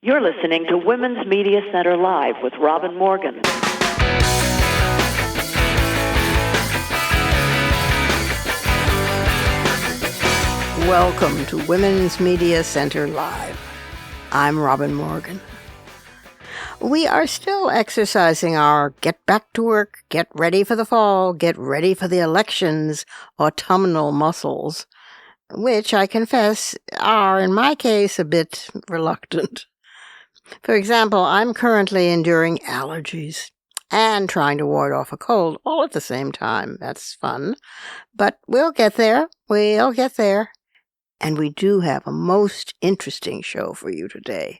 You're listening to Women's Media Center Live with Robin Morgan. Welcome to Women's Media Center Live. I'm Robin Morgan. We are still exercising our get back to work, get ready for the fall, get ready for the elections, autumnal muscles, which I confess are, in my case, a bit reluctant. For example, I'm currently enduring allergies and trying to ward off a cold all at the same time. That's fun. But we'll get there. We'll get there. And we do have a most interesting show for you today.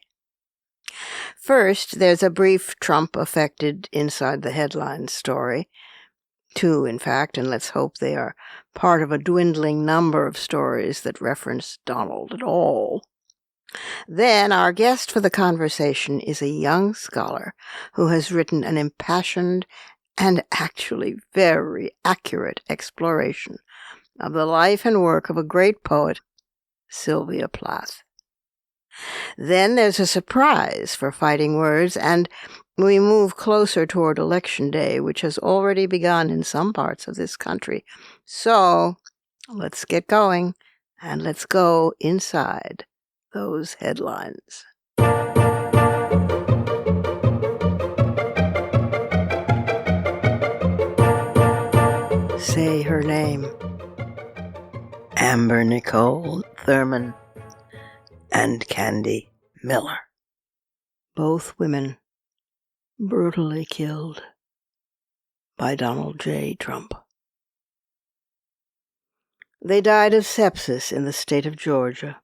First, there's a brief Trump-affected inside the headlines story. Two, in fact, and let's hope they are part of a dwindling number of stories that reference Donald at all. Then our guest for the conversation is a young scholar who has written an impassioned and actually very accurate exploration of the life and work of a great poet, Sylvia Plath. Then there's a surprise for Fighting Words, and we move closer toward Election Day, which has already begun in some parts of this country. So let's get going, and let's go inside those headlines. Say her name. Amber Nicole Thurman and Candi Miller. Both women brutally killed by Donald J. Trump. They died of sepsis in the state of Georgia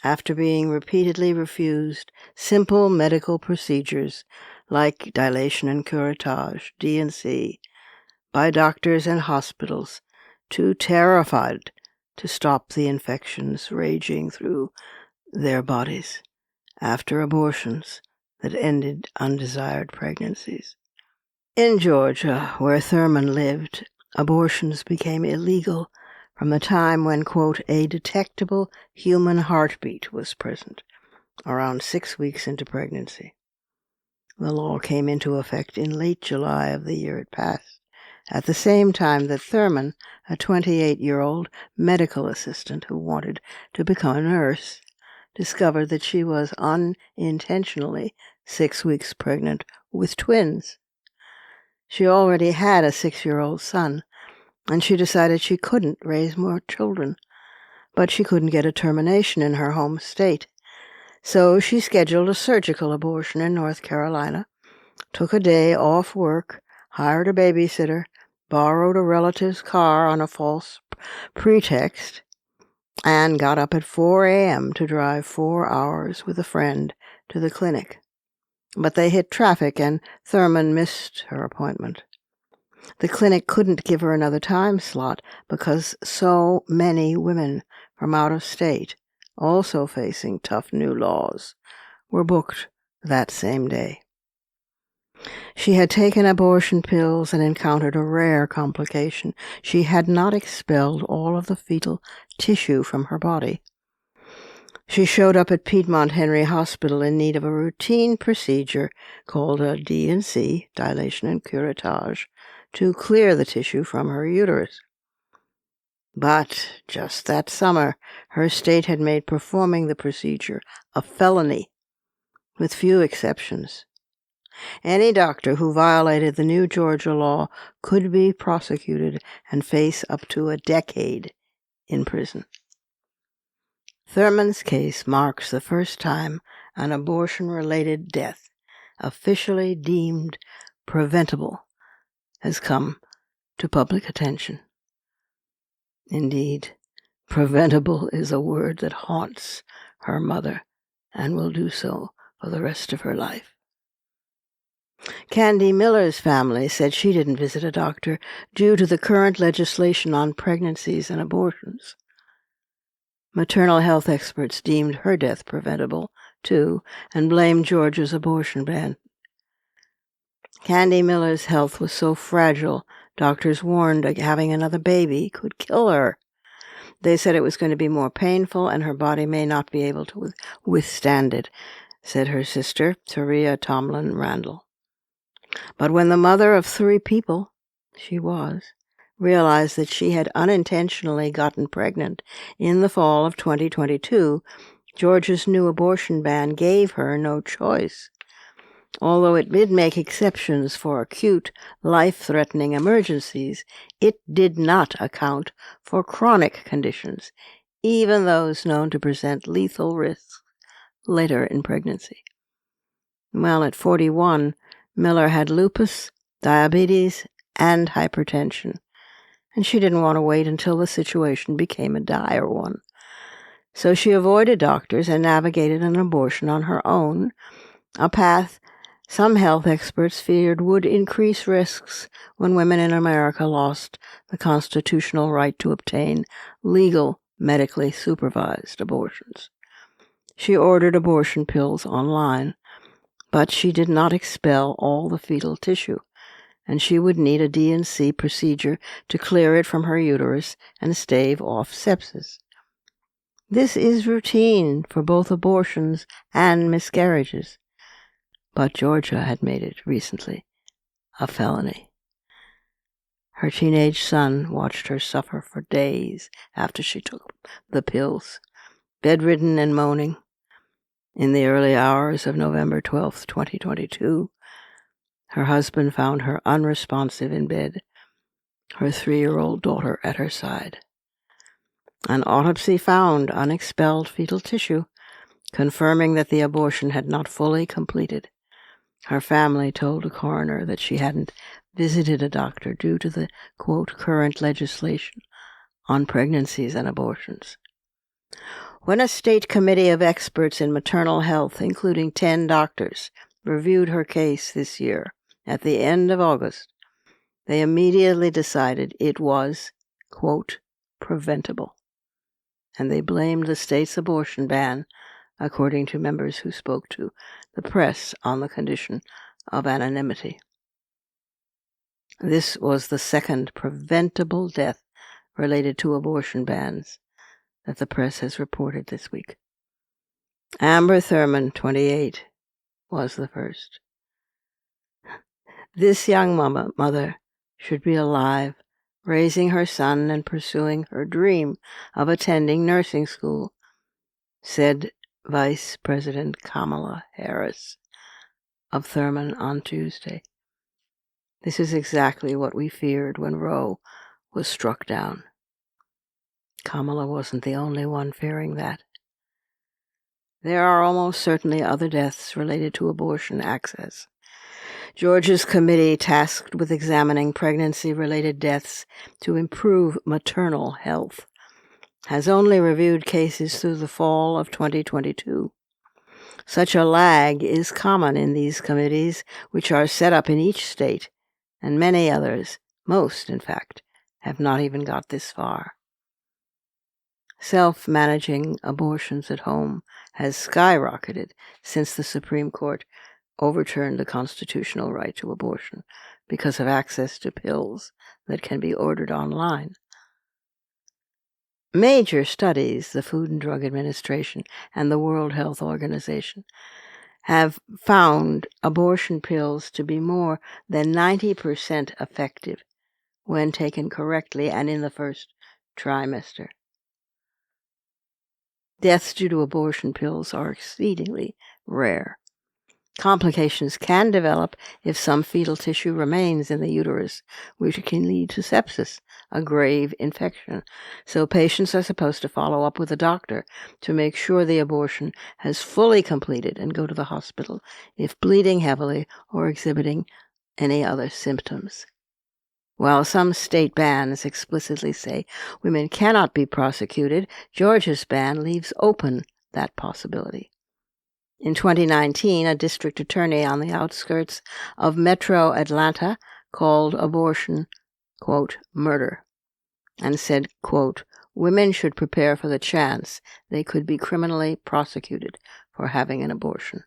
after being repeatedly refused simple medical procedures like dilation and curettage, D&C, by doctors and hospitals too terrified to stop the infections raging through their bodies after abortions that ended undesired pregnancies. In Georgia, where Thurman lived, abortions became illegal from the time when, quote, a detectable human heartbeat was present, around 6 weeks into pregnancy. The law came into effect in late July of the year it passed, at the same time that Thurman, a 28-year-old medical assistant who wanted to become a nurse, discovered that she was unintentionally 6 weeks pregnant with twins. She already had a 6-year-old son, and she decided she couldn't raise more children, but she couldn't get a termination in her home state. So she scheduled a surgical abortion in North Carolina, took a day off work, hired a babysitter, borrowed a relative's car on a false pretext, and got up at 4 a.m. to drive 4 hours with a friend to the clinic. But they hit traffic, and Thurman missed her appointment. The clinic couldn't give her another time slot because so many women from out of state, also facing tough new laws, were booked that same day. She had taken abortion pills and encountered a rare complication. She had not expelled all of the fetal tissue from her body. She showed up at Piedmont Henry Hospital in need of a routine procedure called a D&C, dilation and curettage, to clear the tissue from her uterus. But just that summer, her state had made performing the procedure a felony, with few exceptions. Any doctor who violated the new Georgia law could be prosecuted and face up to a decade in prison. Thurman's case marks the first time an abortion-related death, officially deemed preventable, has come to public attention. Indeed, preventable is a word that haunts her mother and will do so for the rest of her life. Candi Miller's family said she didn't visit a doctor due to the current legislation on pregnancies and abortions. Maternal health experts deemed her death preventable, too, and blamed Georgia's abortion ban. Candi Miller's health was so fragile, doctors warned that having another baby could kill her. They said it was going to be more painful and her body may not be able to withstand it. said her sister, Taria Tomlin Randall. But when the mother of 3 people, she was, realized that she had unintentionally gotten pregnant in the fall of 2022, Georgia's new abortion ban gave her no choice. Although it did make exceptions for acute, life-threatening emergencies, it did not account for chronic conditions, even those known to present lethal risks later in pregnancy. Well, at 41, Miller had lupus, diabetes, and hypertension, and she didn't want to wait until the situation became a dire one. So she avoided doctors and navigated an abortion on her own, a path some health experts feared would increase risks when women in America lost the constitutional right to obtain legal, medically supervised abortions. She ordered abortion pills online, but she did not expel all the fetal tissue, and she would need a D&C procedure to clear it from her uterus and stave off sepsis. This is routine for both abortions and miscarriages, but Georgia had made it recently a felony. Her teenage son watched her suffer for days after she took the pills, bedridden and moaning. In the early hours of November 12, 2022, her husband found her unresponsive in bed, her 3-year-old daughter at her side. An autopsy found unexpelled fetal tissue, confirming that the abortion had not fully completed. Her family told a coroner that she hadn't visited a doctor due to the, quote, current legislation on pregnancies and abortions. When a state committee of experts in maternal health, including 10 doctors, reviewed her case this year at the end of August, they immediately decided it was, quote, preventable, and they blamed the state's abortion ban, according to members who spoke to the press on the condition of anonymity. This was the second preventable death related to abortion bans that the press has reported this week. Amber Thurman, 28, was the first. This young mother should be alive, raising her son and pursuing her dream of attending nursing school, said Vice President Kamala Harris of Thurman on Tuesday. This is exactly what we feared when Roe was struck down. Kamala wasn't the only one fearing that. There are almost certainly other deaths related to abortion access. Georgia's committee tasked with examining pregnancy-related deaths to improve maternal health has only reviewed cases through the fall of 2022. Such a lag is common in these committees, which are set up in each state, and many others, most in fact, have not even got this far. Self-managing abortions at home has skyrocketed since the Supreme Court overturned the constitutional right to abortion because of access to pills that can be ordered online. Major studies, the Food and Drug Administration and the World Health Organization, have found abortion pills to be more than 90% effective when taken correctly and in the first trimester. Deaths due to abortion pills are exceedingly rare. Complications can develop if some fetal tissue remains in the uterus, which can lead to sepsis, a grave infection. So patients are supposed to follow up with a doctor to make sure the abortion has fully completed and go to the hospital if bleeding heavily or exhibiting any other symptoms. While some state bans explicitly say women cannot be prosecuted, Georgia's ban leaves open that possibility. In 2019, a district attorney on the outskirts of Metro Atlanta called abortion, quote, murder, and said, quote, women should prepare for the chance they could be criminally prosecuted for having an abortion.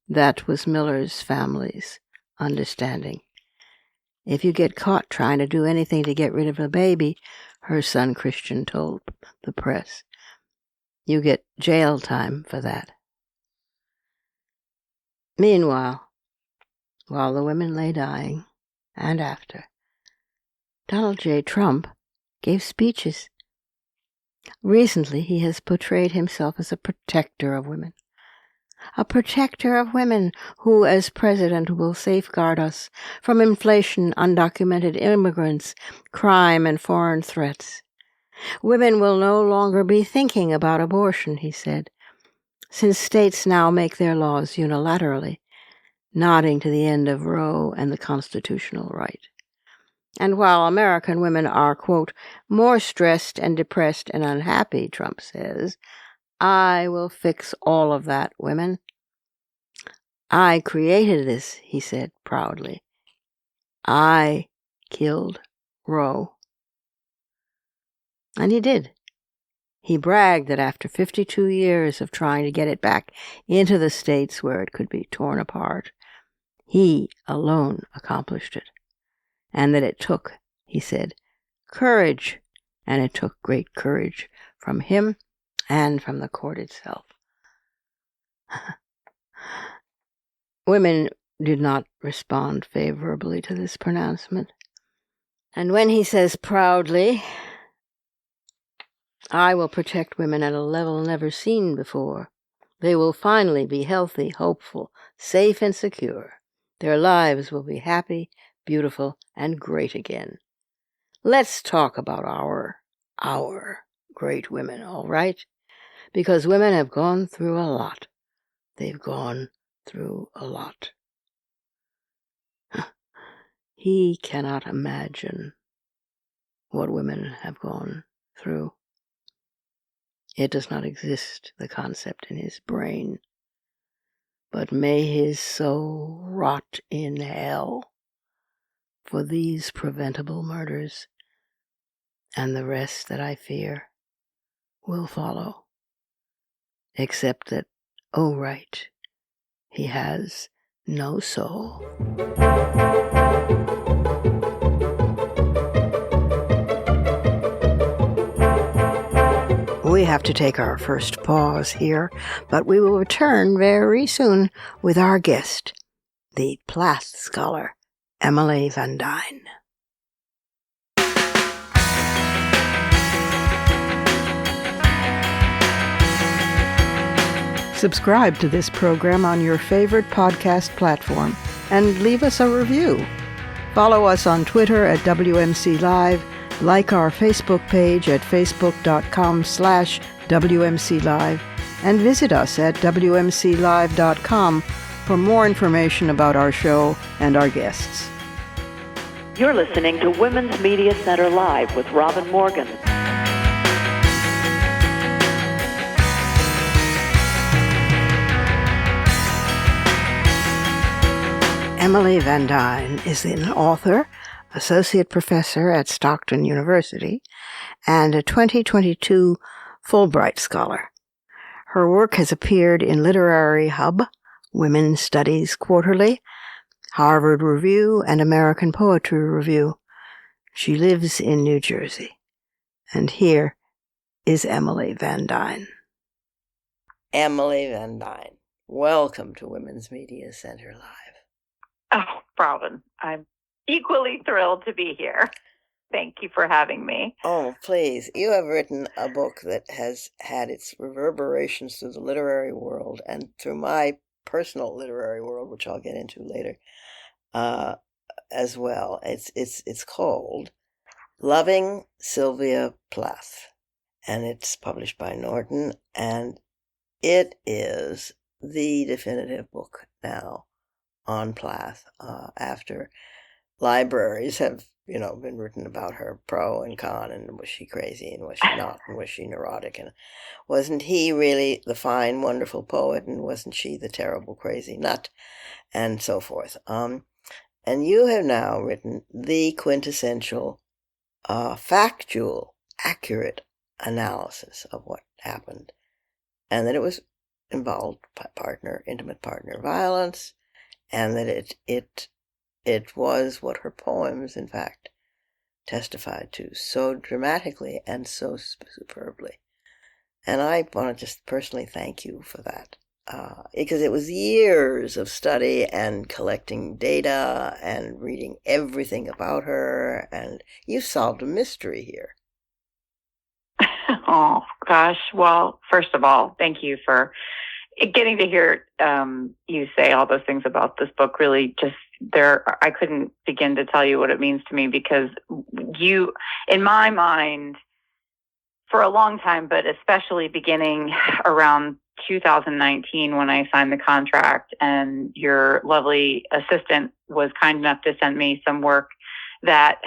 That was Miller's family's understanding. If you get caught trying to do anything to get rid of a baby, her son Christian told the press, you get jail time for that. Meanwhile, while the women lay dying, and after, Donald J. Trump gave speeches. Recently, he has portrayed himself as a protector of women. A protector of women who, as president, will safeguard us from inflation, undocumented immigrants, crime, and foreign threats. Women will no longer be thinking about abortion, he said, since states now make their laws unilaterally, nodding to the end of Roe and the constitutional right. And while American women are, quote, more stressed and depressed and unhappy, Trump says, I will fix all of that, women. I created this, he said proudly. I killed Roe. And he did. He bragged that after 52 years of trying to get it back into the states where it could be torn apart, he alone accomplished it. And that it took, he said, courage, and it took great courage from him and from the court itself. Women did not respond favorably to this pronouncement. And when he says proudly, I will protect women at a level never seen before. They will finally be healthy, hopeful, safe, and secure. Their lives will be happy, beautiful, and great again. Let's talk about our great women, all right? Because women have gone through a lot. They've gone through a lot. He cannot imagine what women have gone through. It does not exist, the concept, in his brain. But may his soul rot in hell for these preventable murders, and the rest that I fear will follow. Except that, oh right, he has no soul. We have to take our first pause here, but we will return very soon with our guest, the Plath scholar, Emily Van Duyne. Subscribe to this program on your favorite podcast platform and leave us a review. Follow us on Twitter at WMC Live, like our Facebook page at facebook.com/WMC Live, and visit us at WMCLive.com for more information about our show and our guests. You're listening to Women's Media Center Live with Robin Morgan. Emily Van Duyne is an author, associate professor at Stockton University, and a 2022 Fulbright Scholar. Her work has appeared in Literary Hub, Women's Studies Quarterly, Harvard Review, and American Poetry Review. She lives in New Jersey. And here is Emily Van Duyne. Emily Van Duyne, welcome to Women's Media Center Live. Oh, Robin, I'm equally thrilled to be here. Thank you for having me. Oh, please. You have written a book that has had its reverberations through the literary world and through my personal literary world, which I'll get into later, as well. It's called Loving Sylvia Plath, and it's published by Norton, and it is the definitive book now on Plath, after libraries have, been written about her pro and con, and was she crazy and was she not, and was she neurotic, and wasn't he really the fine, wonderful poet, and wasn't she the terrible, crazy nut, and so forth. And you have now written the quintessential, factual, accurate analysis of what happened, and that it was involved intimate partner violence, and that it was what her poems, in fact, testified to so dramatically and so superbly. And I want to just personally thank you for that. because it was years of study and collecting data and reading everything about her, and you solved a mystery here. Oh, gosh. Well, first of all, thank you for getting to hear you say all those things about this book. Really, just I couldn't begin to tell you what it means to me, because you, in my mind, for a long time, but especially beginning around 2019 when I signed the contract, and your lovely assistant was kind enough to send me some work that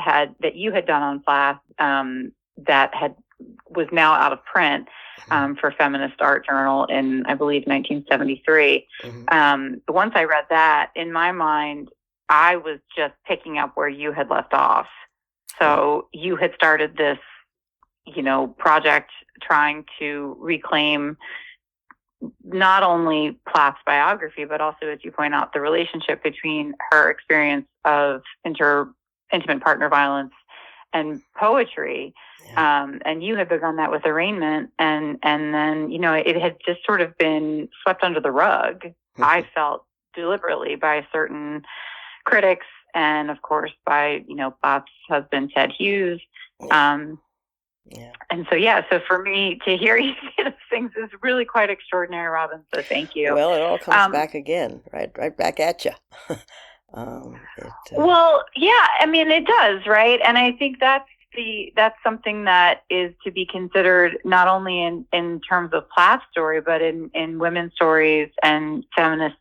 you had done on Plath, that was now out of print, for Feminist Art Journal in, I believe, 1973. Once I read that, in my mind, I was just picking up where you had left off. So you had started this, project trying to reclaim not only Plath's biography, but also, as you point out, the relationship between her experience of intimate partner violence and poetry. Yeah. And you had begun that with Arraignment, and then, it had just sort of been swept under the rug, I felt, deliberately, by certain critics, and of course by, Plath's husband, Ted Hughes. And so for me to hear you say those things is really quite extraordinary, Robin. So thank you. Well, it all comes back again, right back at you. Well, yeah, I mean, it does, right? And I think that's something that is to be considered not only in terms of Plath's story, but in women's stories and feminist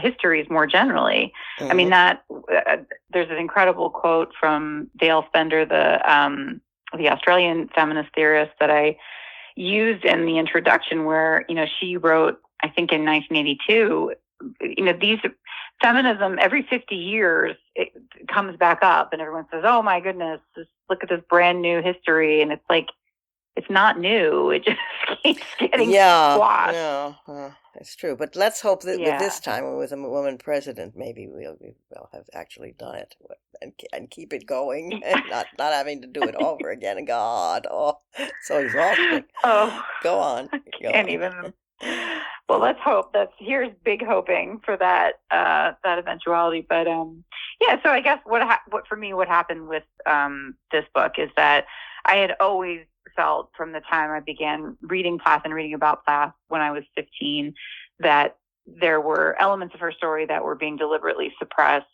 histories more generally. Mm-hmm. I mean, there's an incredible quote from Dale Spender, the Australian feminist theorist, that I used in the introduction, where, she wrote, I think in 1982, these feminism, every 50 years, it comes back up, and everyone says, oh my goodness, look at this brand new history. And it's like, it's not new. It just keeps getting squashed. Yeah, it's true. But let's hope that with this time, with a woman president, maybe we'll have actually done it and keep it going, and not having to do it over again. And God, so exhausting. Oh, go on. Can't even. Well, let's hope. Here's big hoping for that eventuality. But so I guess what happened with this book is that I had always felt, from the time I began reading Plath and reading about Plath when I was 15, that there were elements of her story that were being deliberately suppressed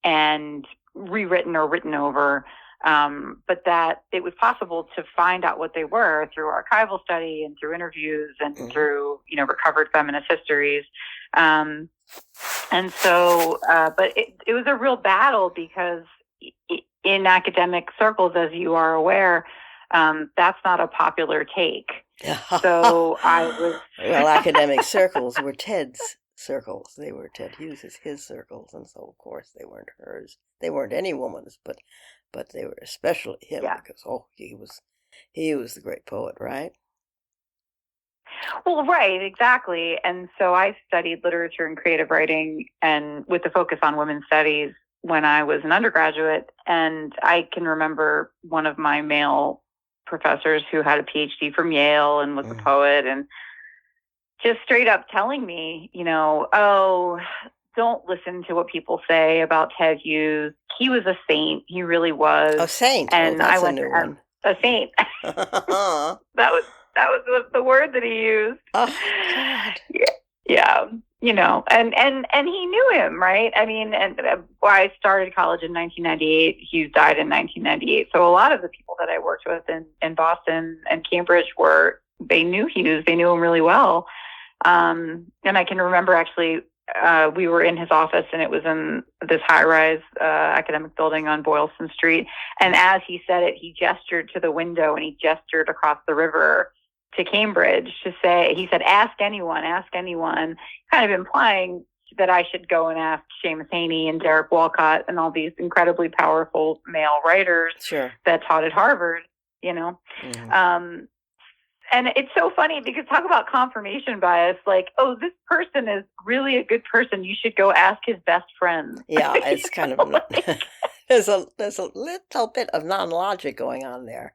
and rewritten or written over, but that it was possible to find out what they were through archival study and through interviews and through, recovered feminist histories. And so, but it was a real battle, because in academic circles, as you are aware, that's not a popular take. So I was... Well, academic circles were Ted's circles. They were Ted Hughes's, his circles, and so of course they weren't hers. They weren't any woman's, but they were especially him, because he was the great poet, right? Well, right, exactly. And so I studied literature and creative writing, and with the focus on women's studies, when I was an undergraduate. And I can remember one of my male professors who had a PhD from Yale and was a poet, and just straight up telling me, don't listen to what people say about Ted Hughes. He was a saint. He really was. A saint. And that's I went a new one. A saint. That was the word that he used. Oh, God. Yeah. And he knew him, right? I mean, and I started college in 1998. Hughes died in 1998. So a lot of the people that I worked with in Boston and Cambridge they knew Hughes. They knew him really well. And I can remember, actually, we were in his office, and it was in this high-rise academic building on Boylston Street. And as he said it, he gestured to the window, and he gestured across the river to Cambridge to say, he said, ask anyone, kind of implying that I should go and ask Seamus Haney and Derek Walcott and all these incredibly powerful male writers that taught at Harvard, And it's so funny, because talk about confirmation bias, like, oh, this person is really a good person, you should go ask his best friend. Yeah, it's kind of, there's a little bit of non-logic going on there,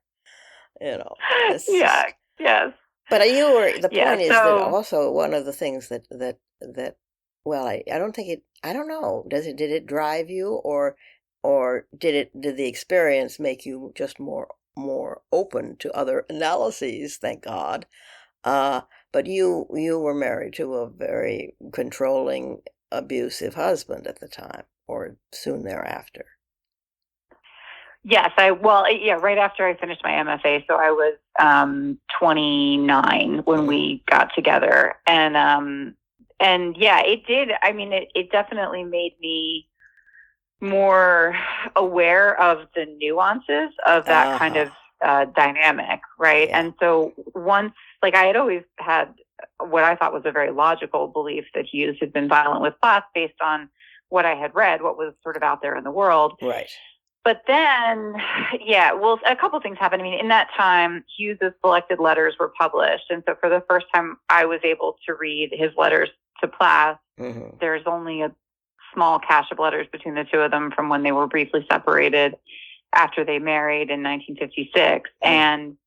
Yes. But the Yeah, point is that so also one of the things that well, I don't think I don't know. Did it drive you, or did the experience make you just more open to other analyses, thank God. But you were married to a very controlling, abusive husband at the time, or soon thereafter. yes, right after I finished my MFA, so I was 29 when we got together, and yeah, it did. I mean, it definitely made me more aware of the nuances of that kind of dynamic, right? Yeah. And so once, like, I had always had what I thought was a very logical belief that Hughes had been violent with Plath based on what I had read, what was sort of out there in the world. Right. But then, yeah, well, a couple things happened. I mean, in that time, Hughes's selected letters were published. And so for the first time, I was able to read his letters to Plath. Mm-hmm. There's only a small cache of letters between the two of them from when they were briefly separated after they married in 1956. Mm-hmm. And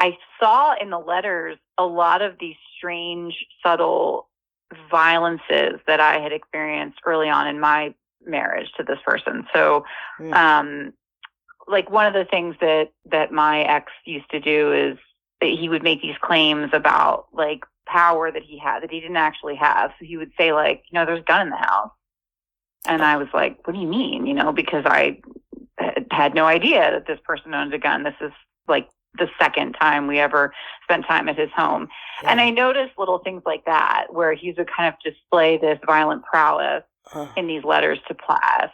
I saw in the letters a lot of these strange, subtle violences that I had experienced early on in my marriage to this person. So, like, one of the things that my ex used to do is that he would make these claims about, like, power that he had that he didn't actually have. So he would say, like, there's a gun in the house. And I was like, what do you mean? Because I had no idea that this person owned a gun. This is like the second time we ever spent time at his home. Yeah. And I noticed little things like that, where he would kind of display this violent prowess in these letters to Plath.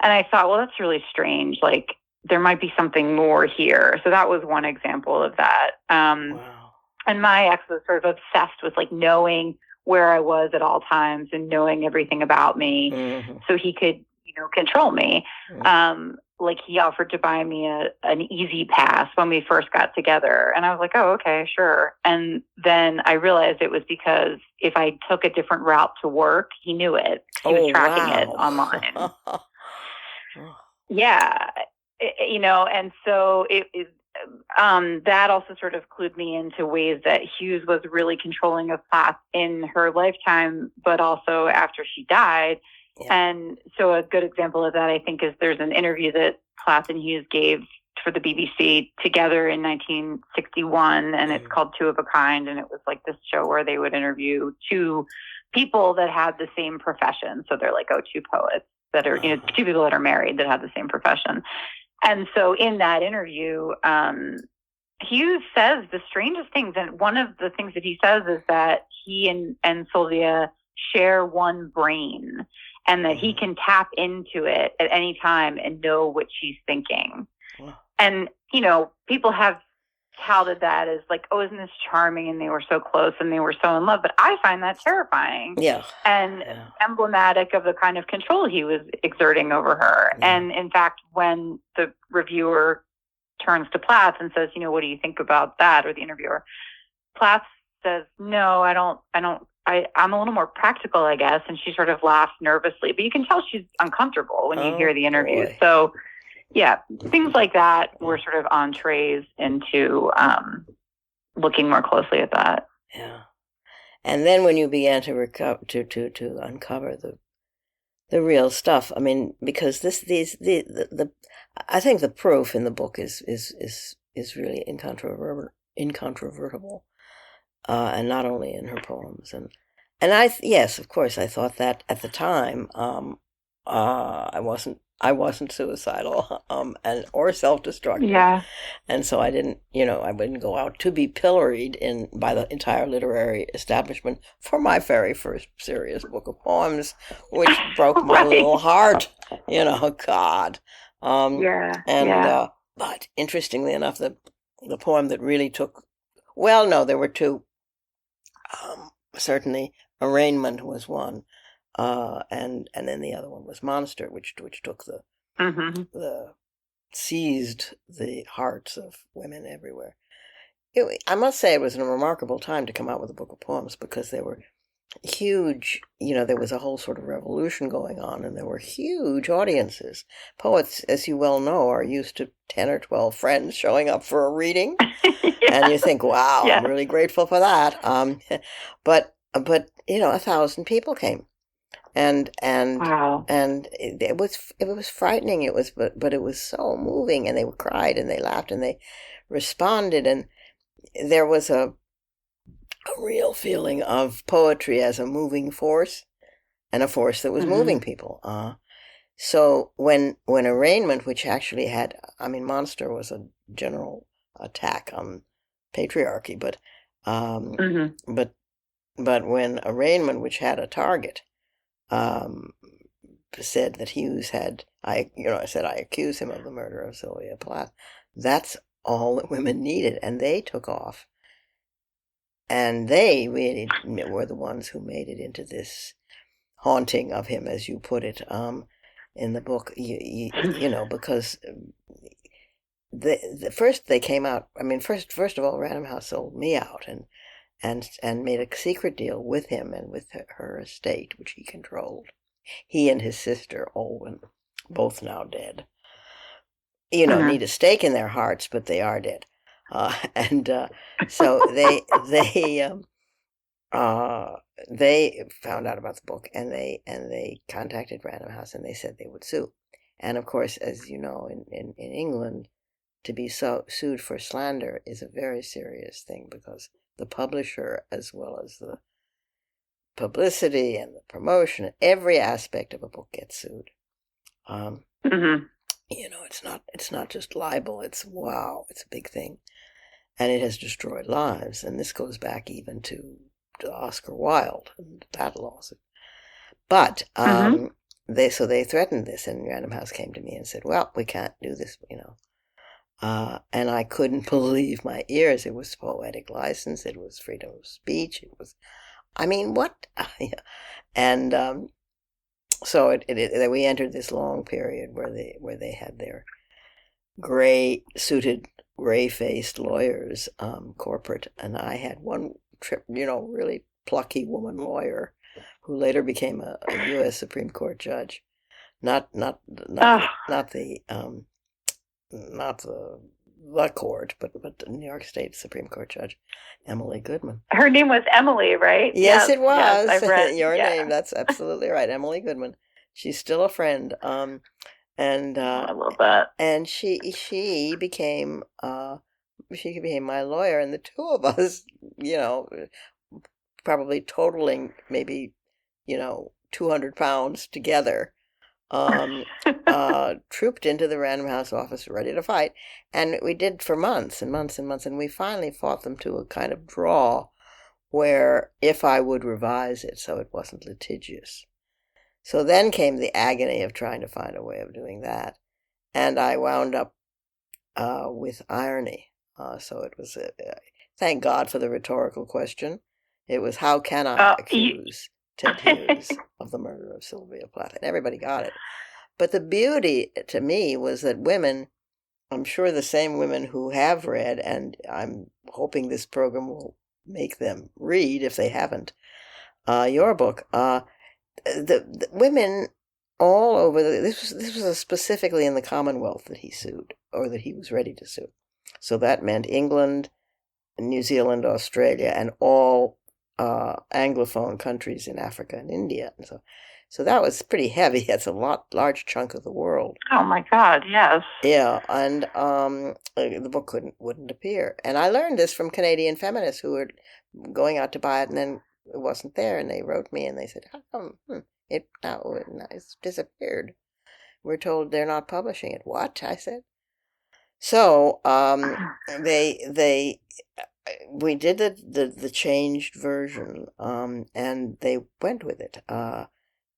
And I thought, well, that's really strange. Like, there might be something more here. So that was one example of that. Wow. And my ex was sort of obsessed with, like, knowing where I was at all times and knowing everything about me, so he could, control me. Like, he offered to buy me an easy pass when we first got together. And I was like, oh, okay, sure. And then I realized it was because if I took a different route to work, he knew it. He was tracking it online. Yeah. And so that also sort of clued me into ways that Hughes was really controlling of Plath in her lifetime, but also after she died. Yeah. And so a good example of that, I think, is there's an interview that Plath and Hughes gave for the BBC together in 1961, and it's called Two of a Kind. And it was like this show where they would interview two people that had the same profession. So they're like, two poets that are, two people that are married that have the same profession. And so in that interview, Hughes says the strangest things. And one of the things that he says is that he and Sylvia share one brain, and that he can tap into it at any time and know what she's thinking. Wow. And, people have touted that as like, oh, isn't this charming? And they were so close and they were so in love. But I find that terrifying. Yeah. And emblematic of the kind of control he was exerting over her. Yeah. And in fact, when the reviewer turns to Plath and says, what do you think about that? Or the interviewer, Plath says, no, I'm a little more practical, I guess. And she sort of laughs nervously, but you can tell she's uncomfortable when you hear the interview. Boy. So, yeah, things like that were sort of entrees into looking more closely at that. Yeah, and then when you began to uncover the real stuff, I mean, because I think the proof in the book is really incontrovertible, and not only in her poems, and yes, of course, I thought that at the time. I wasn't suicidal, or self-destructive. Yeah. And so I didn't, I wouldn't go out to be pilloried by the entire literary establishment for my very first serious book of poems, which broke my little heart, God. But interestingly enough, the poem that really took, well, no, there were two. Certainly, Arraignment was one. And then the other one was Monster, which took the seized the hearts of women everywhere. I must say it was a remarkable time to come out with a book of poems, because there were huge, there was a whole sort of revolution going on, and there were huge audiences. Poets, as you well know, are used to 10 or 12 friends showing up for a reading, and you think, wow, I'm really grateful for that. But 1,000 people came, and Wow. and it was frightening. But it was so moving, and they cried and they laughed and they responded, and there was a real feeling of poetry as a moving force, and a force that was moving people. So when Arraignment, which actually had, Monster was a general attack on patriarchy, but but when Arraignment, which had a target, said that Hughes had, I said, I accuse him of the murder of Sylvia Plath. That's all that women needed, and they took off. And they really were the ones who made it into this haunting of him, as you put it, in the book. Because the first they came out. First of all, Random House sold me out and made a secret deal with him and with her estate, which he controlled. He and his sister Olwen, both now dead. Need a stake in their hearts, but they are dead. So they found out about the book, and they contacted Random House, and they said they would sue. And of course, as you know, in England, to be sued for slander is a very serious thing, because the publisher, as well as the publicity and the promotion, every aspect of a book gets sued. It's not just libel. It's a big thing. And it has destroyed lives. And this goes back even to Oscar Wilde and that lawsuit. But they threatened this, and Random House came to me and said, well, we can't do this, and I couldn't believe my ears. It was poetic license. It was freedom of speech. It was, what? And so we entered this long period where they had their gray-suited, gray-faced lawyers, corporate, and I had one trip, really plucky woman lawyer who later became a U.S. Supreme Court judge, not the court, but the New York State Supreme Court judge, Emily Goodman. Her name was Emily, right? Yes, it was. Yes, I've read your name. That's absolutely right, Emily Goodman. She's still a friend. I love that. And she became my lawyer, and the two of us, probably totaling maybe 200 pounds together, trooped into the Random House office ready to fight. And we did for months and months and months, and we finally fought them to a kind of draw where if I would revise it so it wasn't litigious. So then came the agony of trying to find a way of doing that. And I wound up with irony. So it was, thank God for the rhetorical question. It was, how can I accuse Ted Hughes of the murder of Sylvia Plath? And everybody got it. But the beauty to me was that women, I'm sure the same women who have read, and I'm hoping this program will make them read if they haven't, your book, the women all over, this was specifically in the Commonwealth that he sued, or that he was ready to sue. So that meant England, New Zealand, Australia, and all Anglophone countries in Africa and India. And so that was pretty heavy. That's a large chunk of the world. Oh my God, yes. Yeah, and the book wouldn't appear. And I learned this from Canadian feminists who were going out to buy it, and then it wasn't there, and they wrote me and they said, how come it's disappeared? We're told they're not publishing it. What? I said. So we did the changed version, and they went with it.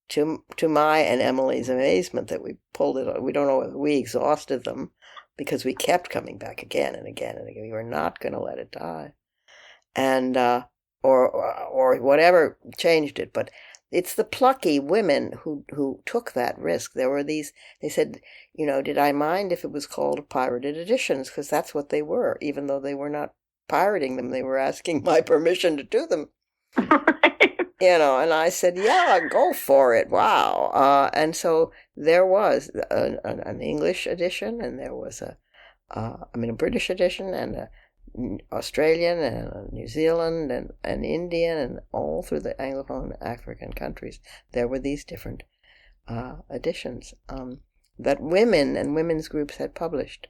To my and Emily's amazement, that we pulled it. We don't know whether we exhausted them, because we kept coming back again and again and again. We were not going to let it die, and or whatever changed it. But it's the plucky women who took that risk. There were these. They said, did I mind if it was called pirated editions? Because that's what they were, even though they were not pirating them. They were asking my permission to do them. Right. And I said, yeah, go for it. Wow. And so there was an English edition, and there was a British edition, and a Australian, and a New Zealand, and an Indian, and all through the Anglophone African countries, there were these different editions that women and women's groups had published.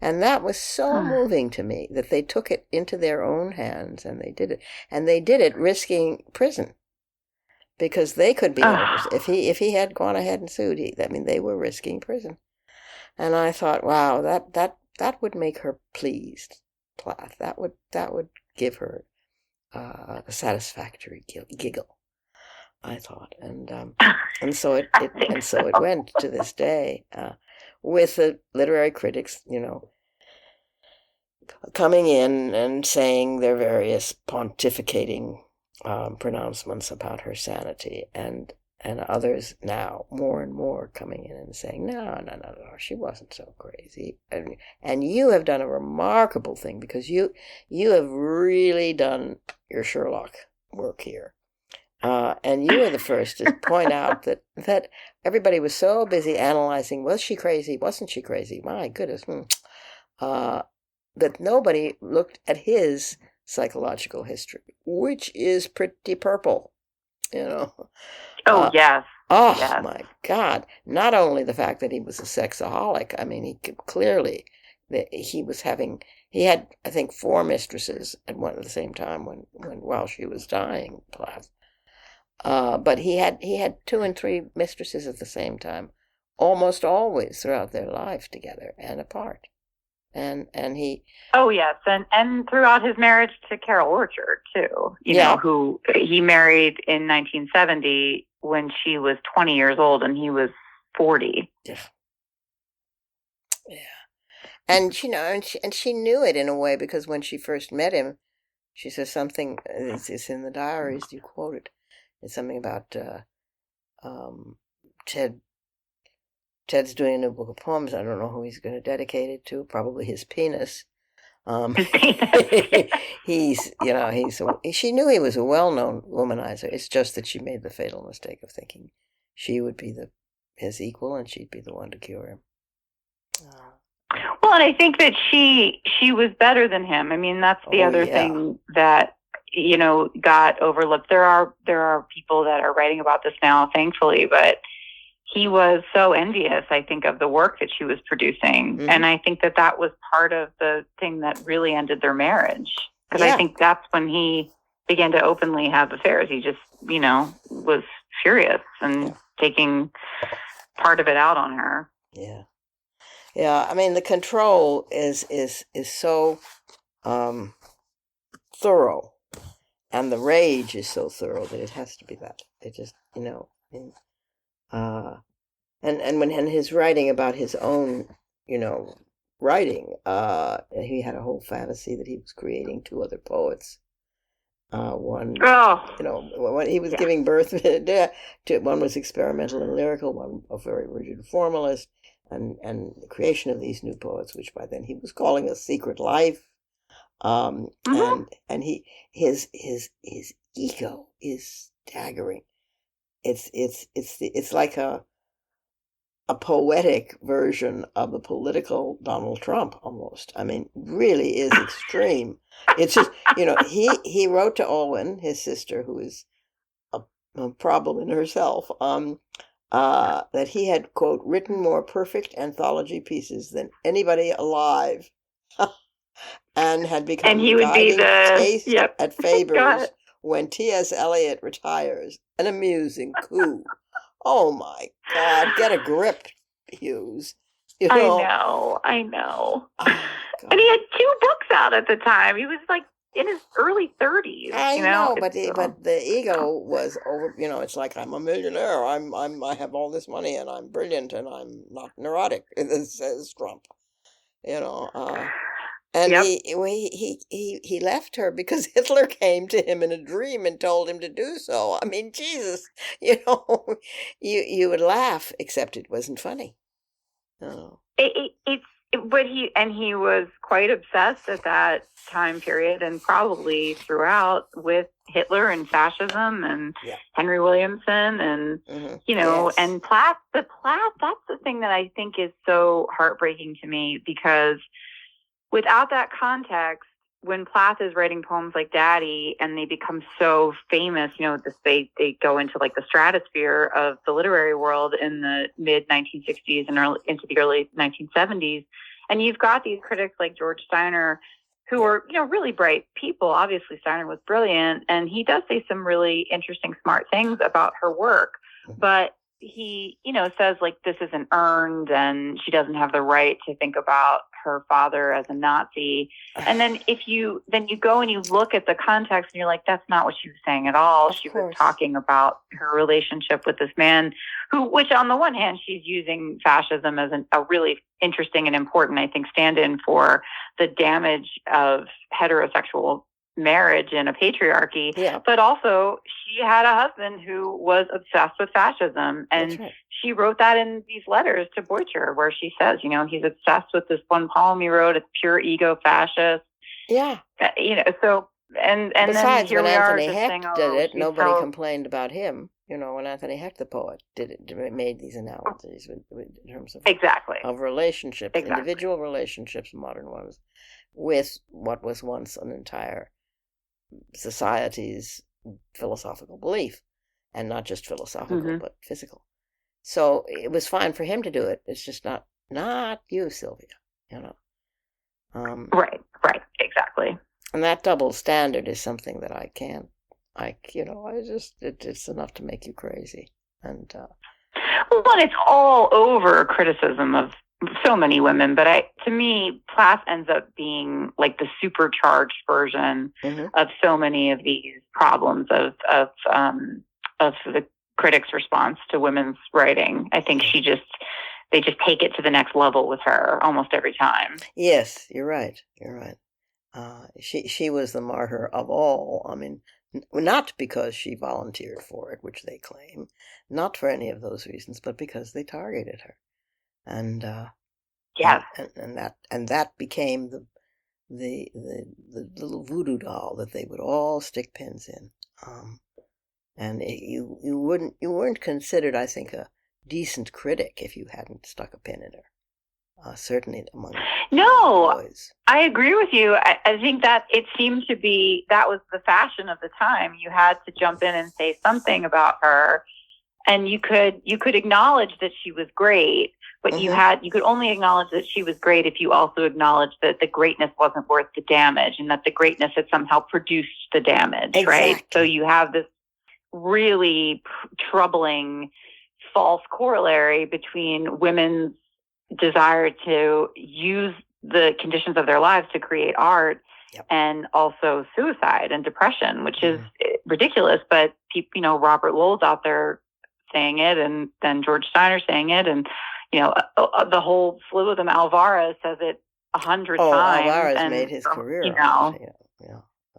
And that was so moving to me that they took it into their own hands, and they did it. And they did it risking prison, because they could be if he had gone ahead and sued. They were risking prison. And I thought, wow, that would make her pleased, Plath. That would give her a satisfactory giggle, I thought. And so it went to this day, with the literary critics, coming in and saying their various pontificating pronouncements about her sanity, and others now more and more coming in and saying, no, she wasn't so crazy. And you have done a remarkable thing, because you have really done your Sherlock work here. And you were the first to point out that everybody was so busy analyzing, was she crazy? Wasn't she crazy? My goodness. That nobody looked at his psychological history, which is pretty purple, Oh, yes. Oh, yes. My God. Not only the fact that he was a sexaholic, he could clearly, he had, I think, 4 mistresses at the same time while she was dying, Plath. But he had 2 and 3 mistresses at the same time, almost always throughout their life, together and apart. And he... Oh, yes, and throughout his marriage to Carol Orchard, too, who he married in 1970 when she was 20 years old and he was 40. Yeah. And, and she knew it in a way, because when she first met him, she says something, it's in the diaries, you quote it. It's something about Ted's doing a book of poems. I don't know who he's going to dedicate it to. Probably his penis. She knew he was a well-known womanizer. It's just that she made the fatal mistake of thinking she would be his equal, and she'd be the one to cure him. Well, and I think that she was better than him. That's the other thing that got overlooked. There are people that are writing about this now, thankfully, but he was so envious, I think, of the work that she was producing. Mm-hmm. And I think that was part of the thing that really ended their marriage. Because I think that's when he began to openly have affairs. He just, was furious and taking part of it out on her. Yeah. Yeah, the control is so thorough, and the rage is so thorough that it has to be that. It just, and when his writing about his own, writing, he had a whole fantasy that he was creating 2 other poets. One, when he was giving birth to, one was experimental and lyrical, one a very rigid formalist, and the creation of these new poets, which by then he was calling A Secret Life. And his ego is staggering. It's like a poetic version of the political Donald Trump, almost. Really is extreme. It's just, he wrote to Olwen, his sister, who is a problem in herself, that he had, quote, written more perfect anthology pieces than anybody alive, and had become the guiding taste at Faber's when T.S. Eliot retires. An amusing coup. Oh, my God. Get a grip, Hughes. I know. Oh, and he had 2 books out at the time. He was like in his early 30s. I know, but the ego was over. It's like, I'm a millionaire. I have all this money, and I'm brilliant, and I'm not neurotic, says Trump. And he left her because Hitler came to him in a dream and told him to do so. Jesus, you would laugh, except it wasn't funny. Oh. It's But he was quite obsessed at that time period, and probably throughout, with Hitler and fascism and Henry Williamson and and Plath. The Plath, that's the thing that I think is so heartbreaking to me, because without that context, when Plath is writing poems like Daddy and they become so famous, they go into like the stratosphere of the literary world in the mid 1960s and into the early 1970s. And you've got these critics like George Steiner, who are, really bright people. Obviously, Steiner was brilliant, and he does say some really interesting, smart things about her work. But he, says like this isn't earned, and she doesn't have the right to think about her father as a Nazi. And then you go and you look at the context, and you're like, that's not what she was saying at all. She was talking about her relationship with this man which on the one hand, she's using fascism as a really interesting and important, I think, stand-in for the damage of heterosexual marriage in a patriarchy. But also she had a husband who was obsessed with fascism, and she wrote that in these letters to Beutcher, where she says, he's obsessed with this one poem he wrote. It's pure ego fascist. So and besides, then here when we Anthony are Hecht saying, did it, nobody complained about him. When Anthony Hecht, the poet, did it, made these analyses in terms of relationships, individual relationships, modern ones, with what was once an entire society's philosophical belief, and not just philosophical, but physical. So it was fine for him to do it. It's just not you, Sylvia. Right, exactly. And that double standard is something that it's enough to make you crazy. And it's all over criticism of so many women, but to me, Plath ends up being like the supercharged version of so many of these problems of the critics' response to women's writing. I think they just take it to the next level with her almost every time. Yes, you're right. She was the martyr of all. I mean, not because she volunteered for it, which they claim, not for any of those reasons, but because they targeted her. And and that became the little voodoo doll that they would all stick pins in. And you weren't considered, I think, a decent critic if you hadn't stuck a pin in her. Certainly among boys. I agree with you. I think that it seemed to be that was the fashion of the time. You had to jump in and say something about her, and you could acknowledge that she was great. But you could only acknowledge that she was great if you also acknowledged that the greatness wasn't worth the damage, and that the greatness had somehow produced the damage, right? So you have this really troubling false corollary between women's desire to use the conditions of their lives to create art and also suicide and depression, which is ridiculous. But Robert Lowell's out there saying it, and then George Steiner saying it, and the whole slew of them. Alvarez says it 100 times. Alvarez made his career.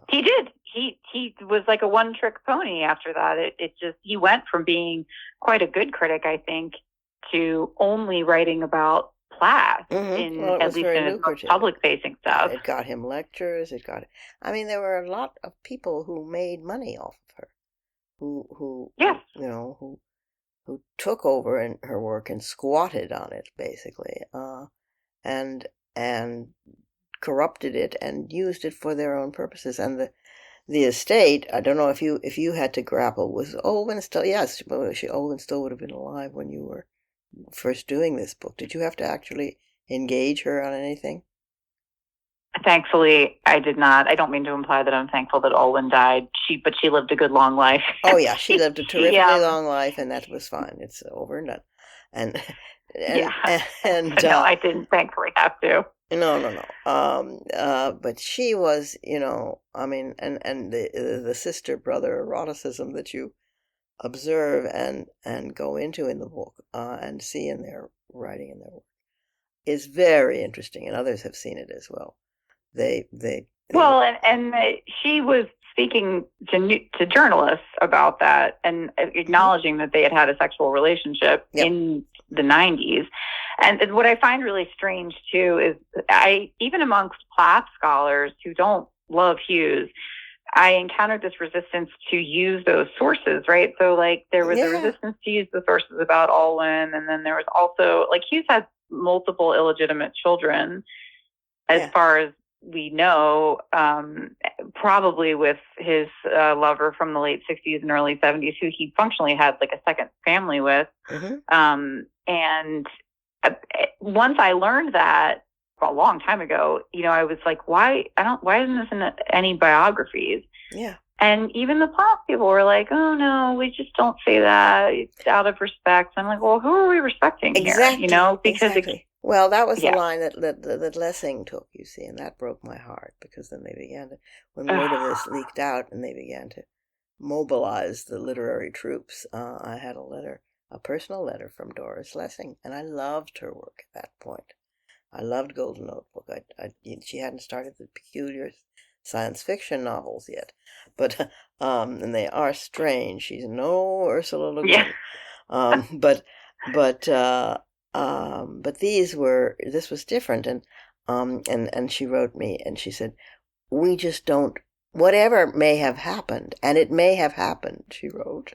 He did. He was like a one-trick pony after that. He went from being quite a good critic, I think, to only writing about Plath at least in his public-facing stuff. It got him lectures. There were a lot of people who made money off of her, who took over in her work and squatted on it, basically, and corrupted it and used it for their own purposes. And the estate, I don't know if you had to grapple with Olwen still. Yes, Olwen still would have been alive when you were first doing this book. Did you have to actually engage her on anything? Thankfully, I did not. I don't mean to imply that I'm thankful that Olwen died. But she lived a good long life. Oh yeah, she lived a terrifically long life, and that was fine. It's over and done. And no, I didn't thankfully have to. No. But she was, and the sister brother eroticism that you observe and go into in the book and see in their writing in their work is very interesting, and others have seen it as well. She was speaking to journalists about that and acknowledging that they had a sexual relationship in the 90s. And what I find really strange too is even amongst Plath scholars who don't love Hughes, I encountered this resistance to use those sources, right? So like there was a resistance to use the sources about Alwyn, and then there was also like Hughes had multiple illegitimate children, as far as we know, probably with his lover from the late 60s and early 70s, who he functionally had like a second family with. And once I learned that a long time ago, I was like, why isn't this in any biographies? Yeah. And even the Plath people were like, oh no, we just don't say that. It's out of respect. I'm like, well, who are we respecting here? Because well, that was the line that Lessing took, you see, and that broke my heart, because then they began to, when word of this leaked out and they began to mobilize the literary troops, I had a personal letter from Doris Lessing, and I loved her work at that point. I loved Golden Notebook. She hadn't started the peculiar science fiction novels yet, but and they are strange. She's no Ursula Le Guin. But this was different, and she wrote me and she said, we just don't, whatever may have happened, and it may have happened, she wrote.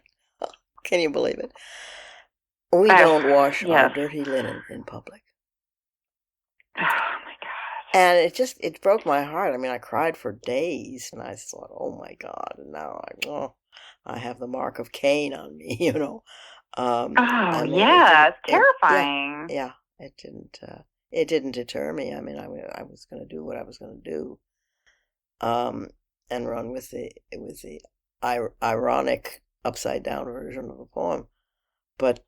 Can you believe it? We don't wash our dirty linen in public. Oh my God. And it broke my heart. I mean, I cried for days, and I thought, oh my God, and now I have the mark of Cain on me, It's terrifying. It didn't deter me. I mean, I was going to do what I was going to do, and run with the ironic upside down version of the poem, but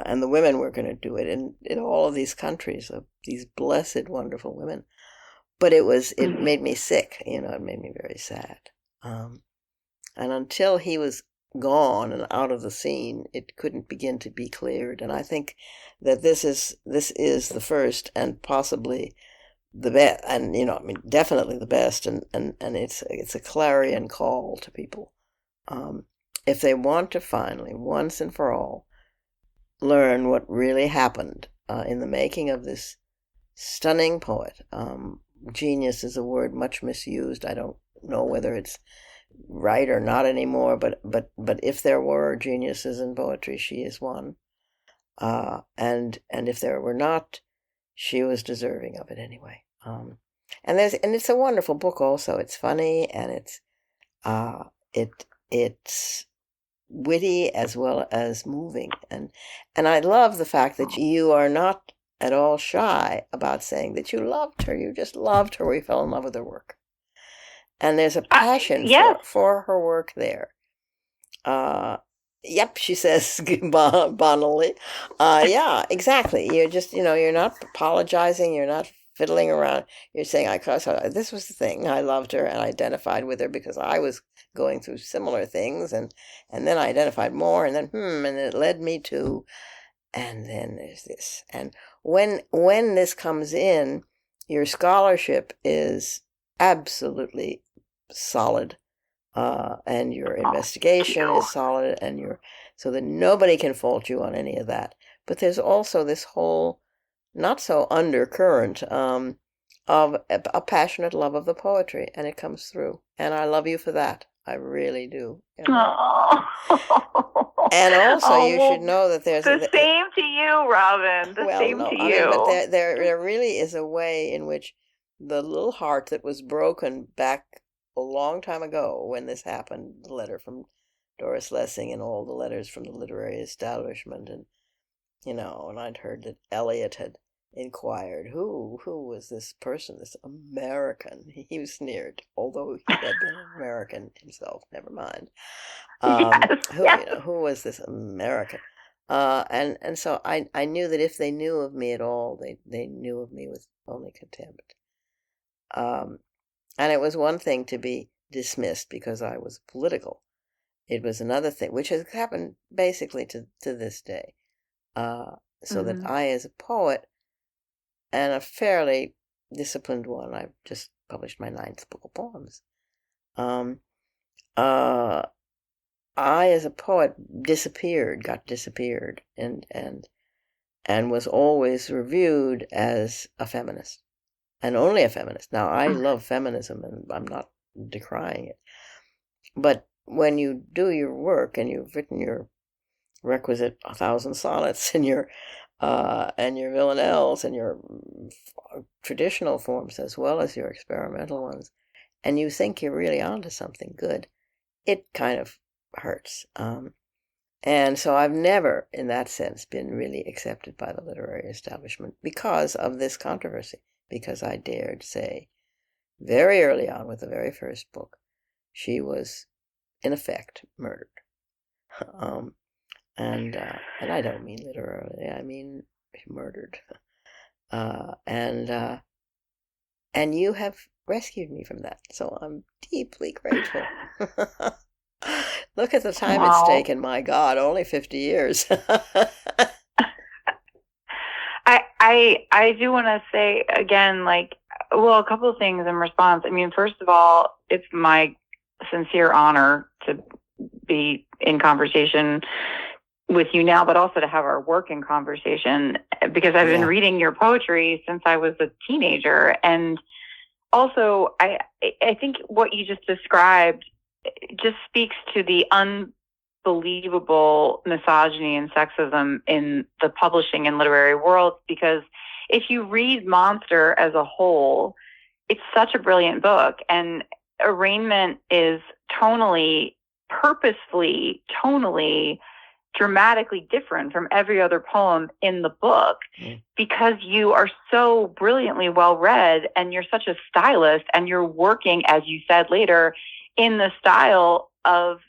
and the women were going to do it in all of these countries, of these blessed, wonderful women. But it made me sick, it made me very sad. And until he was gone and out of the scene, it couldn't begin to be cleared. And I think that this is the first and possibly the best, and definitely the best, and it's a clarion call to people, if they want to finally, once and for all, learn what really happened in the making of this stunning poet. Genius is a word much misused. I don't know whether it's right or not anymore, but if there were geniuses in poetry, she is one. And if there were not, she was deserving of it anyway. And it's a wonderful book also. It's funny, and it's witty as well as moving, and I love the fact that you are not at all shy about saying that you loved her. You just loved her. You fell in love with her work, and there's a passion for her work there. Yep, she says bonnily. Yeah, exactly. You're just, you're not apologizing. You're not fiddling around. You're saying, this was the thing. I loved her and identified with her because I was going through similar things, and then I identified more, and then and it led me to, and then there's this. And when this comes in, your scholarship is absolutely solid, and your investigation is solid, and so that nobody can fault you on any of that. But there's also this whole not so undercurrent of a passionate love of the poetry, and it comes through. And I love you for that. I really do. And also, you should know that there's the same to you, Robin. Same to you. But there really is a way in which the little heart that was broken back a long time ago when this happened, the letter from Doris Lessing and all the letters from the literary establishment, and and I'd heard that Eliot had inquired who was this person, this American. He was sneered, although he had been an American himself. Never mind. Who was this American? And so I knew that if they knew of me at all, they knew of me with only contempt. And it was one thing to be dismissed because I was political. It was another thing, which has happened basically to this day. So that I, as a poet, and a fairly disciplined one, I've just published my 9th book of poems. I, as a poet, got disappeared, and and was always reviewed as a feminist, and only a feminist. Now, I love feminism, and I'm not decrying it. But when you do your work and you've written your requisite 1,000 sonnets and your villanelles and your traditional forms as well as your experimental ones, and you think you're really onto something good, it kind of hurts. And so I've never, in that sense, been really accepted by the literary establishment because of this controversy, because I dared say very early on with the very first book, she was, in effect, murdered. And I don't mean literally, I mean murdered. And you have rescued me from that, so I'm deeply grateful. Look at the time it's taken, my God, only 50 years. I do want to say again, like, well, a couple of things in response. I mean, first of all, it's my sincere honor to be in conversation with you now, but also to have our work in conversation, because I've been reading your poetry since I was a teenager. And also, I think what you just described just speaks to the unbelievable misogyny and sexism in the publishing and literary world, because if you read Monster as a whole, it's such a brilliant book, and Arraignment is purposefully dramatically different from every other poem in the book, because you are so brilliantly well read and you're such a stylist, and you're working, as you said later, in the style of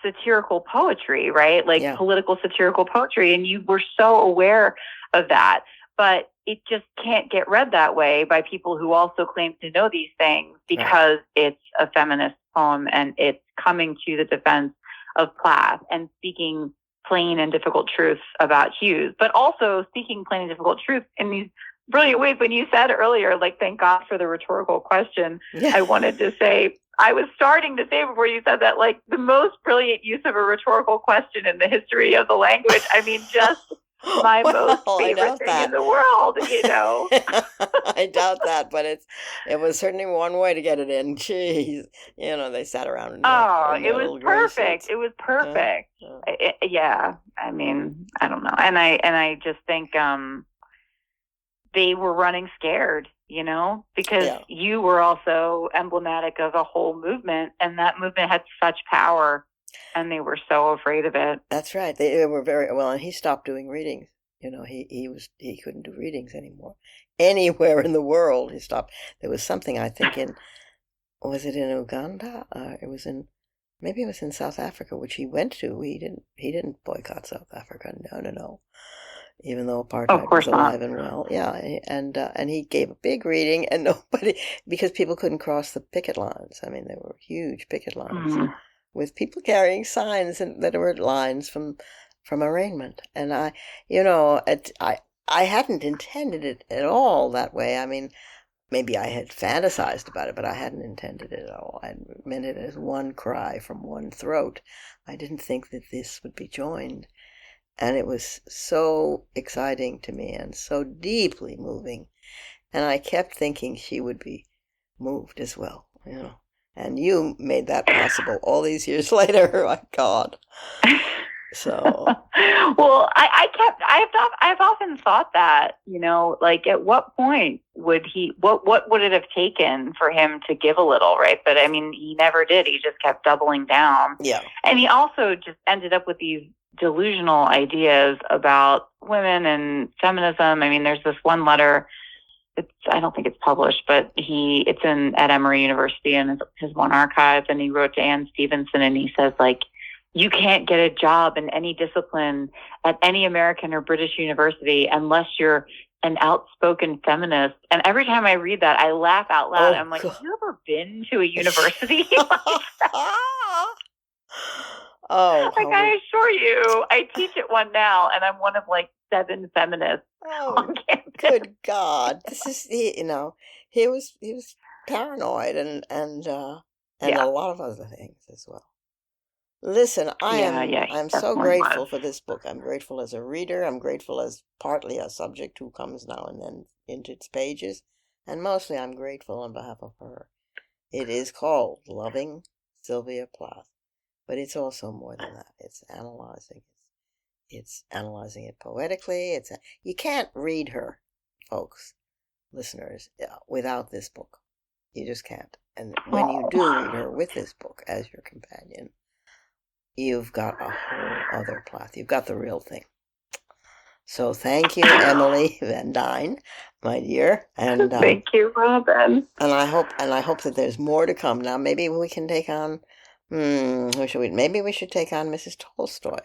satirical poetry, right? Like political satirical poetry. And you were so aware of that, but it just can't get read that way by people who also claim to know these things, because it's a feminist poem and it's coming to the defense of Plath and speaking plain and difficult truths about Hughes, but also speaking plain and difficult truths in these brilliant ways. When you said earlier, like, thank God for the rhetorical question, I wanted to say, I was starting to say before you said that, like, the most brilliant use of a rhetorical question in the history of the language. I mean, just my most favorite thing in the world, you know. I doubt that, but it was certainly one way to get it in. Jeez, you know, they sat around. It was perfect. It was perfect. Yeah, I mean, I don't know, and I just think they were running scared, you know, because you were also emblematic of a whole movement, and that movement had such power, and they were so afraid of it. That's right. They were very well, and he stopped doing readings. You know, he couldn't do readings anymore. Anywhere in the world, he stopped. There was something, I think, was it in Uganda? Maybe it was in South Africa, which he went to. He didn't boycott South Africa. No. Even though apartheid was alive and well, and he gave a big reading, and nobody, because people couldn't cross the picket lines. I mean, there were huge picket lines with people carrying signs that were lines from Arraignment, and I hadn't intended it at all that way. I mean, maybe I had fantasized about it, but I hadn't intended it at all. I meant it as one cry from one throat. I didn't think that this would be joined. And it was so exciting to me and so deeply moving. And I kept thinking she would be moved as well, you know. And you made that possible all these years later. My God. So. Well, I've often thought that, you know, like, at what point would what would it have taken for him to give a little, right? But I mean, he never did. He just kept doubling down. Yeah. And he also just ended up with these delusional ideas about women and feminism. I mean, there's this one letter, I don't think it's published, but it's at Emory University in his one archive, and he wrote to Anne Stevenson, and he says, like, you can't get a job in any discipline at any American or British university unless you're an outspoken feminist. And every time I read that, I laugh out loud. I'm like, have you ever been to a university? Like, I assure you, I teach at one now, and I'm one of like 7 feminists on campus. Good God! This is, you know, he was paranoid and a lot of other things as well. Listen, Yeah, he I'm so definitely grateful was. for this book. I'm grateful as a reader. I'm grateful as partly a subject who comes now and then into its pages. And mostly I'm grateful on behalf of her. It is called Loving Sylvia Plath, but it's also more than that. It's analyzing. It's analyzing it poetically. You can't read her, folks, listeners, without this book. You just can't. And when you do read her with this book as your companion, you've got a whole other Plath. You've got the real thing. So thank you, Emily Van Dyne, my dear, and Thank you, Robin. and I hope that there's more to come. Now maybe we can take on. Who should we? Maybe we should take on Mrs. Tolstoy.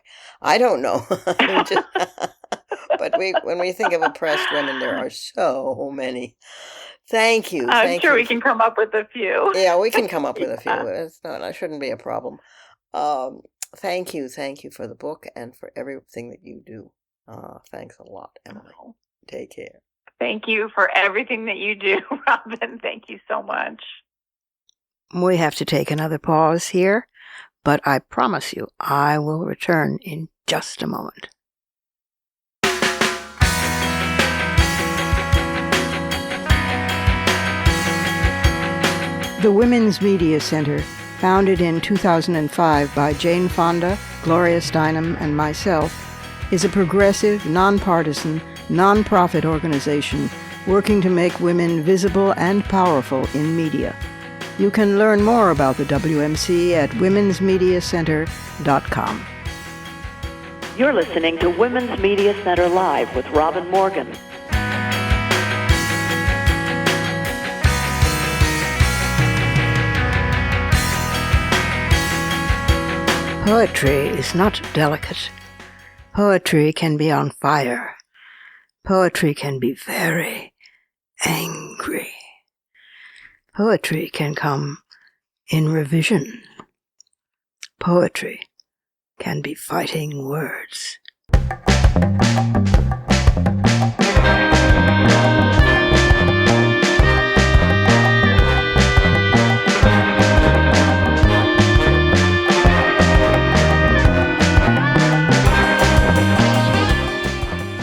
I don't know. But when we think of oppressed women, there are so many. Thank you. I'm Thank sure you. we can come up with a few. Yeah, we can come up with a few. Yeah. It's not. That shouldn't be a problem. Um, Thank you for the book and for everything that you do. Thanks a lot, Emily. Take care. Thank you for everything that you do, Robin. Thank you so much. We have to take another pause here, but I promise you I will return in just a moment. The Women's Media Center, founded in 2005 by Jane Fonda, Gloria Steinem, and myself, is a progressive, nonpartisan, nonprofit organization working to make women visible and powerful in media. You can learn more about the WMC at womensmediacenter.com. You're listening to Women's Media Center Live with Robin Morgan. Poetry is not delicate. Poetry can be on fire. Poetry can be very angry. Poetry can come in revision. Poetry can be fighting words.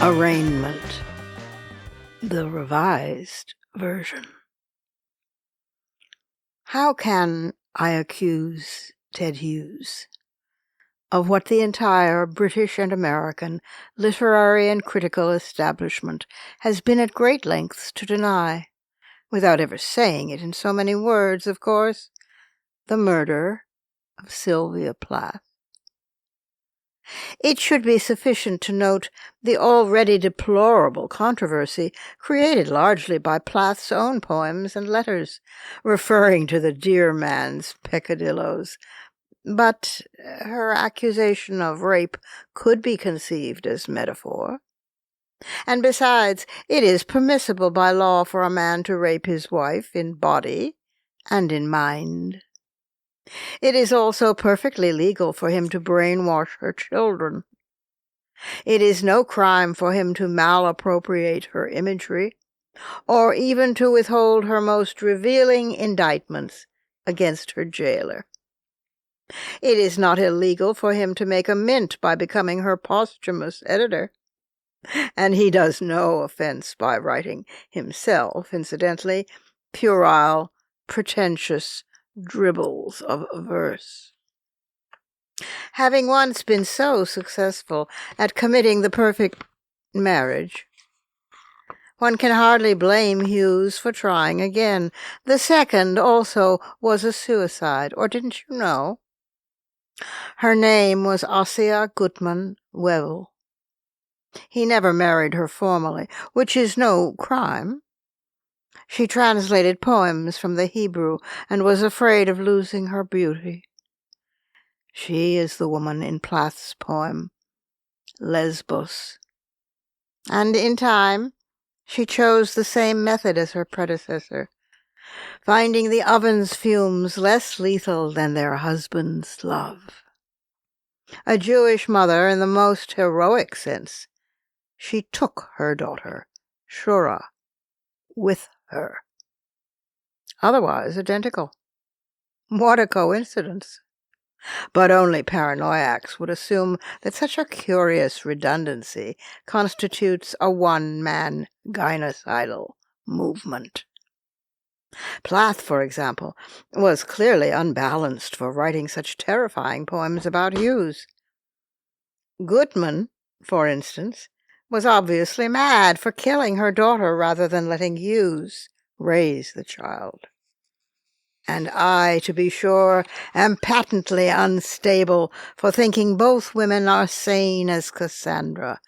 Arraignment, the revised version. How can I accuse Ted Hughes of what the entire British and American literary and critical establishment has been at great lengths to deny, without ever saying it in so many words, of course? The murder of Sylvia Plath. It should be sufficient to note the already deplorable controversy created largely by Plath's own poems and letters, referring to the dear man's peccadilloes. But her accusation of rape could be conceived as metaphor. And besides, it is permissible by law for a man to rape his wife in body and in mind. It is also perfectly legal for him to brainwash her children. It is no crime for him to malappropriate her imagery, or even to withhold her most revealing indictments against her jailer. It is not illegal for him to make a mint by becoming her posthumous editor, and he does no offense by writing himself, incidentally, puerile, pretentious dribbles of verse. Having once been so successful at committing the perfect marriage, one can hardly blame Hughes for trying again. The second also was a suicide, or didn't you know? Her name was Assia Gutmann Wevel. He never married her formally, which is no crime. She translated poems from the Hebrew and was afraid of losing her beauty. She is the woman in Plath's poem, Lesbos. And in time, she chose the same method as her predecessor, finding the oven's fumes less lethal than their husband's love. A Jewish mother in the most heroic sense, she took her daughter, Shura, with her. Otherwise identical. What a coincidence. But only paranoiacs would assume that such a curious redundancy constitutes a one-man gynocidal movement. Plath, for example, was clearly unbalanced for writing such terrifying poems about Hughes. Gutman, for instance, was obviously mad for killing her daughter rather than letting Hughes raise the child. And I, to be sure, am patently unstable for thinking both women are sane as Cassandra,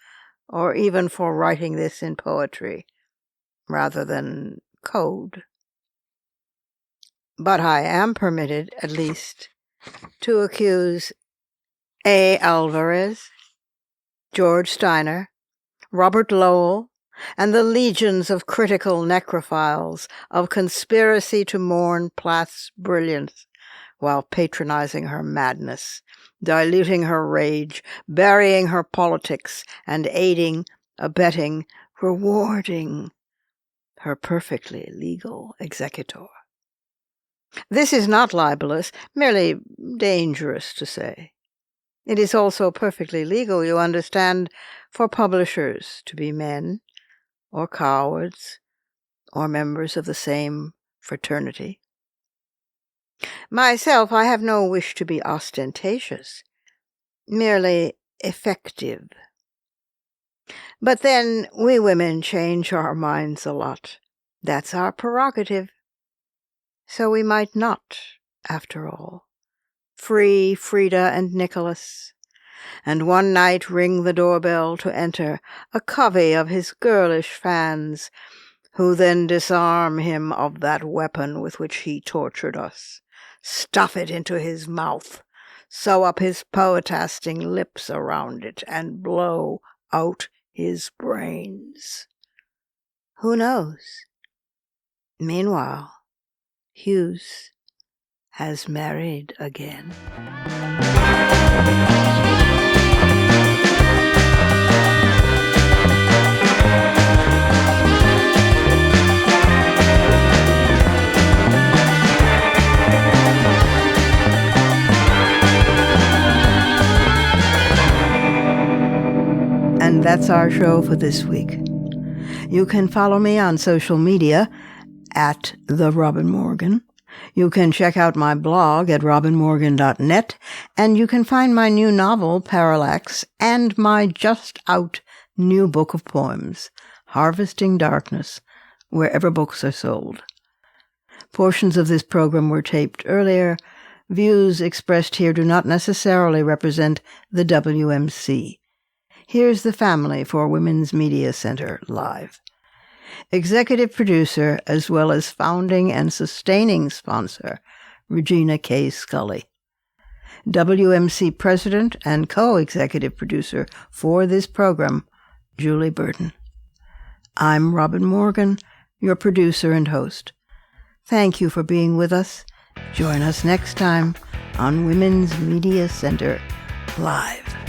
or even for writing this in poetry rather than code. But I am permitted, at least, to accuse A. Alvarez, George Steiner, Robert Lowell, and the legions of critical necrophiles of conspiracy to mourn Plath's brilliance while patronizing her madness, diluting her rage, burying her politics, and aiding, abetting, rewarding her perfectly legal executor. This is not libelous, merely dangerous to say. It is also perfectly legal, you understand, for publishers to be men, or cowards, or members of the same fraternity. Myself, I have no wish to be ostentatious, merely effective. But then we women change our minds a lot. That's our prerogative. So we might not, after all, free Frida and Nicholas, and one night ring the doorbell to enter a covey of his girlish fans, who then disarm him of that weapon with which he tortured us, stuff it into his mouth, sew up his poetasting lips around it, and blow out his brains. Who knows? Meanwhile, Hughes has married again. And that's our show for this week. You can follow me on social media at The Robin Morgan. You can check out my blog at robinmorgan.net, and you can find my new novel, Parallax, and my just-out new book of poems, Harvesting Darkness, wherever books are sold. Portions of this program were taped earlier. Views expressed here do not necessarily represent the WMC. Here's the family for Women's Media Center live. Executive producer, as well as founding and sustaining sponsor, Regina K. Scully. WMC president and co-executive producer for this program, Julie Burton. I'm Robin Morgan, your producer and host. Thank you for being with us. Join us next time on Women's Media Center Live.